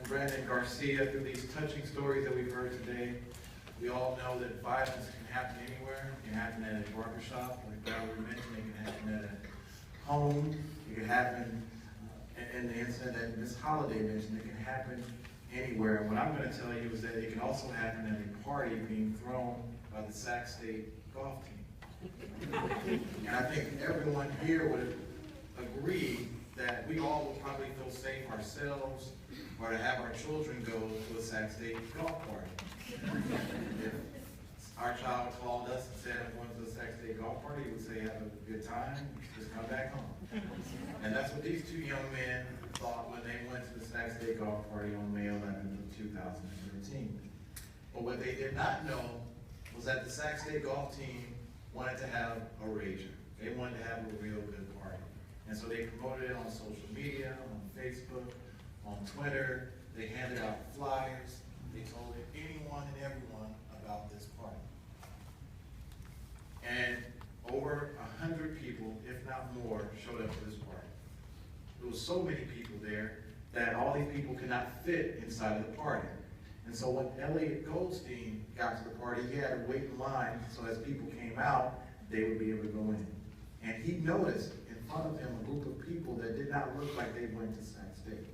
Brandon Garcia, through these touching stories that we've heard today, we all know that violence can happen anywhere. It can happen at a barbershop, like Valerie mentioned. It can happen at a home. It can happen in the incident that Ms. Holliday mentioned. It can happen anywhere. What I'm going to tell you is that it can also happen at a party being thrown by the Sac State golf team. And I think everyone here would agree that we all would probably feel safe ourselves or to have our children go to a Sac State golf party. If our child called us and said, I'm going to a Sac State golf party, we would say, have a good time, just come back home. And that's what these two young men thought when they went to the Sac State golf party on May 11th of 2013. But what they did not know was that the Sac State golf team wanted to have a rager. They wanted to have a real good party. And so they promoted it on social media, on Facebook, on Twitter. They handed out flyers. They told anyone and everyone about this party. And over 100 people, if not more, showed up to this party. There was so many people there that all these people could not fit inside of the party. And so when Elliott Goldstein got to the party, he had to wait in line so as people came out, they would be able to go in. And he noticed in front of him a group of people that did not look like they went to Sac State.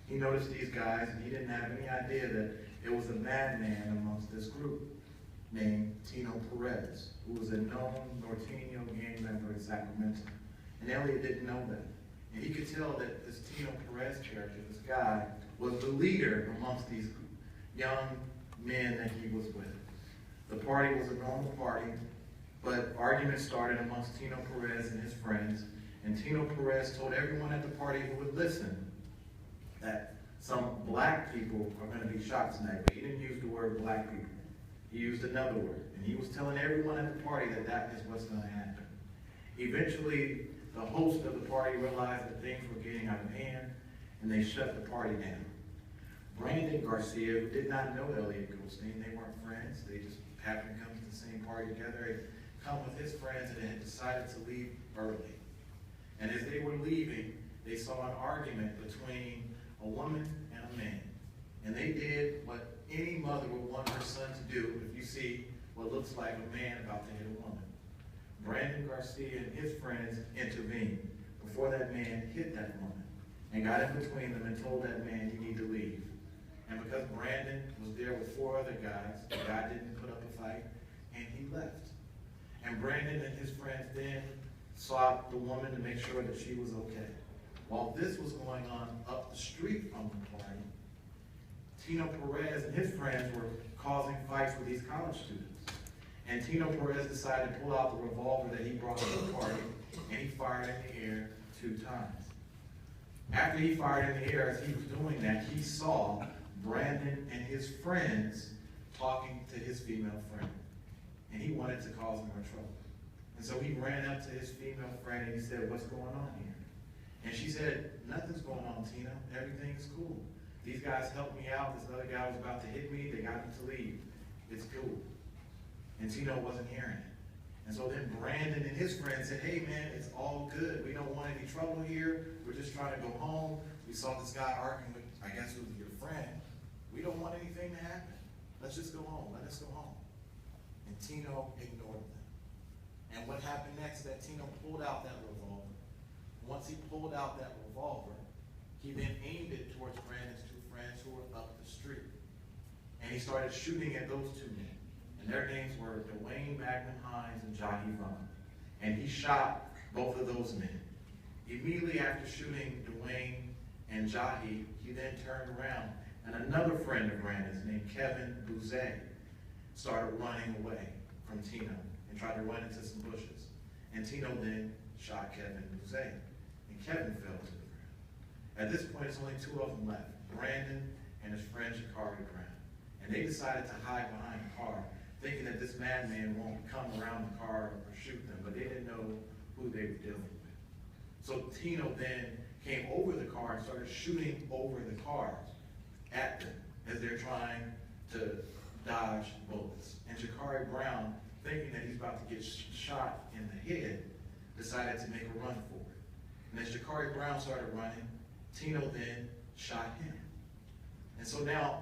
He noticed these guys, and he didn't have any idea that it was a madman amongst this group named Tino Perez, who was a known Norteño gang member in Sacramento. And Elliott didn't know that. And he could tell that this Tino Perez character, this guy, was the leader amongst these young men that he was with. The party was a normal party, but arguments started amongst Tino Perez and his friends. And Tino Perez told everyone at the party who would listen that some black people are going to be shot tonight. But he didn't use the word black people. He used another word. And he was telling everyone at the party that that is what's going to happen. Eventually, the host of the party realized that things were getting out of hand, and they shut the party down. Brandon Garcia, who did not know Elliott Goldstein, they weren't friends. They just happened to come to the same party together. He'd come with his friends and had decided to leave early. And as they were leaving, they saw an argument between a woman and a man. And they did what any mother would want her son to do if you see what looks like a man about to hit a woman. Brandon Garcia and his friends intervened before that man hit that woman and got in between them and told that man, you need to leave. And because Brandon was there with 4 other guys, the guy didn't put up a fight, and he left. And Brandon and his friends then sought the woman to make sure that she was okay. While this was going on up the street from the party, Tino Perez and his friends were causing fights with these college students. And Tino Perez decided to pull out the revolver that he brought to the party, and he fired in the air 2 times. After he fired in the air, as he was doing that, he saw Brandon and his friends talking to his female friend. And he wanted to cause more trouble. And so he ran up to his female friend and he said, what's going on here? And she said, nothing's going on, Tino. Everything's cool. These guys helped me out. This other guy was about to hit me. They got him to leave. It's cool. And Tino wasn't hearing it. And so then Brandon and his friends said, hey man, it's all good. We don't want any trouble here. We're just trying to go home. We saw this guy arguing with, I guess it was your friend. We don't want anything to happen. Let's just go home. Let us go home. And Tino ignored them. And what happened next is that Tino pulled out that revolver. Once he pulled out that revolver, he then aimed it towards Brandon's 2 friends who were up the street. And he started shooting at those 2 men. And their names were Dwayne Magnum Hines and Jahi Vaughn. And he shot both of those men. Immediately after shooting Dwayne and Jahi, he then turned around, and another friend of Brandon's named Kevin Bouzet started running away from Tino and tried to run into some bushes. And Tino then shot Kevin Bouzet, and Kevin fell to the ground. At this point, it's only 2 of them left, Brandon and his friend Shakari Brown. And they decided to hide behind the car, thinking that this madman won't come around the car or shoot them, but they didn't know who they were dealing with. So Tino then came over the car and started shooting over the car at them as they're trying to dodge bullets. And Shakari Brown, thinking that he's about to get shot in the head, decided to make a run for it. And as Shakari Brown started running, Tino then shot him. And so now,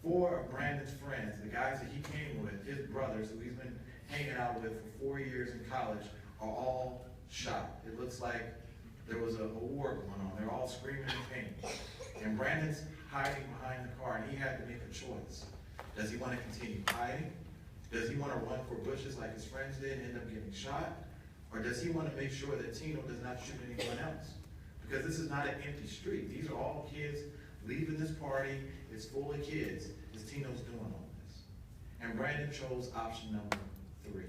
four of Brandon's friends, the guys that he came with, his brothers, who he's been hanging out with for 4 years in college, are all shot. It looks like there was a war going on. They're all screaming in pain. And Brandon's hiding behind the car, and he had to make a choice. Does he want to continue hiding? Does he want to run for bushes like his friends did and end up getting shot? Or does he want to make sure that Tino does not shoot anyone else? Because this is not an empty street. These are all kids leaving this party. It's full of kids. Is Tino's doing all this? And Brandon chose option number 3.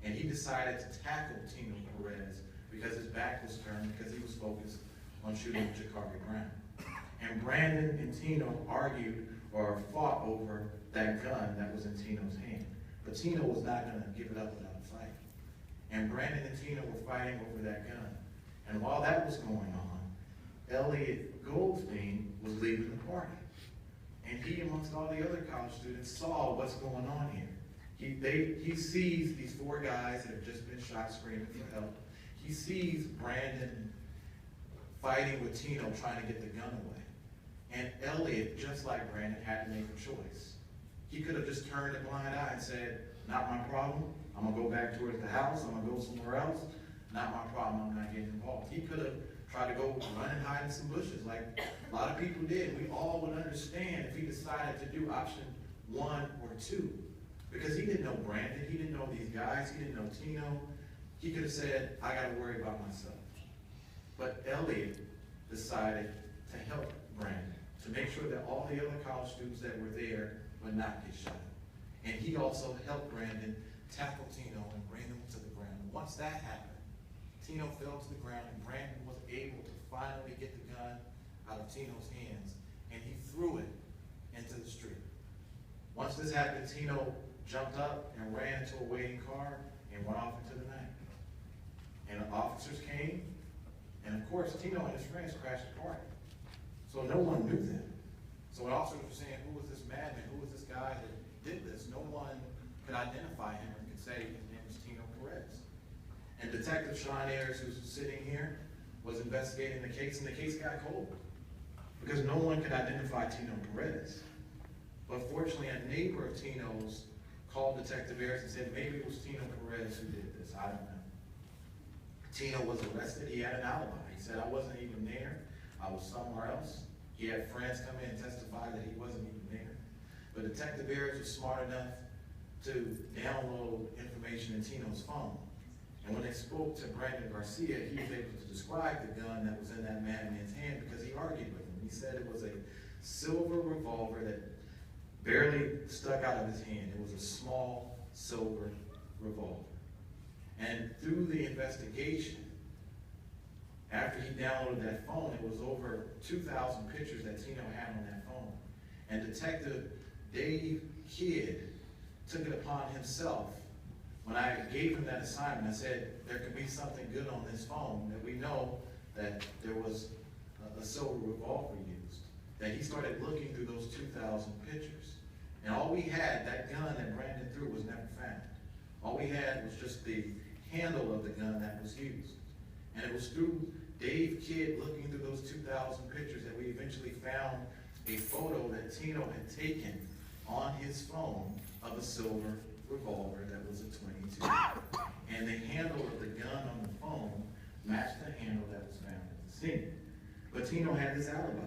And he decided to tackle Tino Perez because his back was turned, because he was focused on shooting Jakari Brown. And Brandon and Tino argued or fought over that gun that was in Tino's hand. But Tino was not going to give it up without a fight. And Brandon and Tino were fighting over that gun. And while that was going on, Elliott Goldstein was leaving the party. And he, amongst all the other college students, saw what's going on here. He sees these 4 guys that have just been shot screaming for help. He sees Brandon fighting with Tino trying to get the gun away. And Elliott, just like Brandon, had to make a choice. He could have just turned a blind eye and said, not my problem. I'm going to go back towards the house. I'm going to go somewhere else. Not my problem. I'm not getting involved. He could have tried to go run and hide in some bushes like a lot of people did. We all would understand if he decided to do option 1 or 2. Because he didn't know Brandon. He didn't know these guys. He didn't know Tino. He could have said, I got to worry about myself. But Elliott decided to help Brandon, to make sure that all the other college students that were there would not get shot. And he also helped Brandon tackle Tino and bring him to the ground. Once that happened, Tino fell to the ground, and Brandon was able to finally get the gun out of Tino's hands, and he threw it into the street. Once this happened, Tino jumped up and ran into a waiting car and went off into the night. And the officers came, and of course, Tino and his friends crashed the party. So no one knew them. So when officers were saying, who was this madman? Who was this guy that did this? No one could identify him and could say his name was Tino Perez. And Detective Sean Ayers, who's sitting here, was investigating the case, and the case got cold because no one could identify Tino Perez. But fortunately, a neighbor of Tino's called Detective Ayers and said, maybe it was Tino Perez who did this. I don't know. Tino was arrested. He had an alibi. He said, I wasn't even there. I was somewhere else. He had friends come in and testify that he wasn't even there. But Detective Ayers was smart enough to download information in Tino's phone. And when they spoke to Brandon Garcia, he was able to describe the gun that was in that madman's hand because he argued with him. He said it was a silver revolver that barely stuck out of his hand. It was a small silver revolver. And through the investigation, after he downloaded that phone, it was over 2,000 pictures that Tino had on that phone. And Detective Dave Kidd took it upon himself. When I gave him that assignment, I said, there could be something good on this phone, that we know that there was a silver revolver used. That he started looking through those 2,000 pictures. And all we had, that gun that Brandon threw, was never found. All we had was just the handle of the gun that was used. And it was through Dave Kidd looking through those 2,000 pictures that we eventually found a photo that Tino had taken on his phone of a silver revolver that was a .22. And the handle of the gun on the phone matched the handle that was found at the scene. But Tino had his alibi.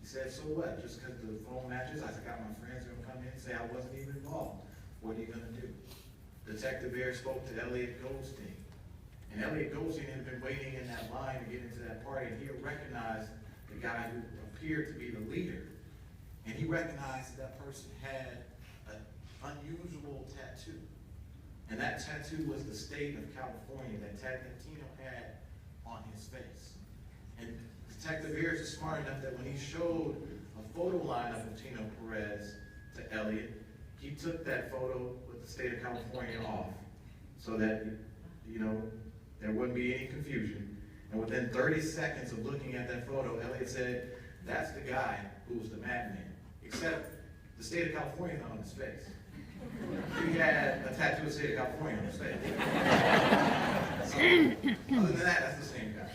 He said, so what? Just because the phone matches, I got my friends going to come in and say I wasn't even involved. What are you going to do? Detective Ayers spoke to Elliott Goldstein. And Elliott Goldstein had been waiting in that line to get into that party, and he had recognized the guy who appeared to be the leader. And he recognized that person had an unusual tattoo. And that tattoo was the state of California that Tino had on his face. And Detective Ayers is smart enough that when he showed a photo lineup of Tino Perez to Elliott, he took that photo with the state of California off so that, there wouldn't be any confusion. And within 30 seconds of looking at that photo, Elliott said, that's the guy who was the madman. Except the state of California is not on his face. He had a tattoo of the state of California on his face. So, other than that, that's the same guy.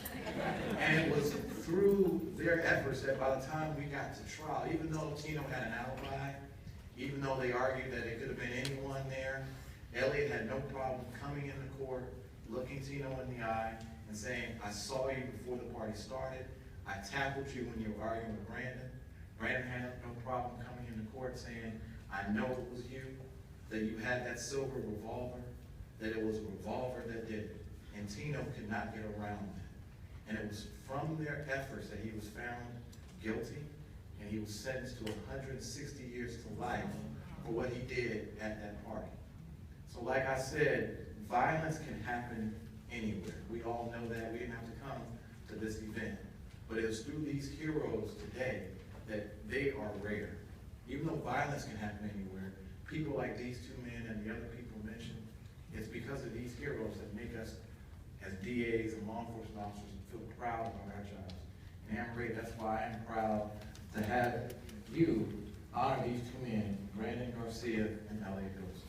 And it was through their efforts that by the time we got to trial, even though Tino had an alibi, even though they argued that it could have been anyone there, Elliott had no problem coming into court, looking Tino in the eye, and saying, I saw you before the party started. I tackled you when you were arguing with Brandon. Brandon had no problem coming into court saying, I know it was you, that you had that silver revolver, that it was a revolver that did it. And Tino could not get around that. And it was from their efforts that he was found guilty, and he was sentenced to 160 years to life for what he did at that party. So like I said, violence can happen anywhere. We all know that. We didn't have to come to this event. But it was through these heroes today that they are rare. Even though violence can happen anywhere, people like these two men and the other people mentioned, it's because of these heroes that make us, as DAs and law enforcement officers, feel proud about our jobs. And Anne-Marie, that's why I'm proud to have you honor these two men, Brandon Garcia and Elliott Ghost.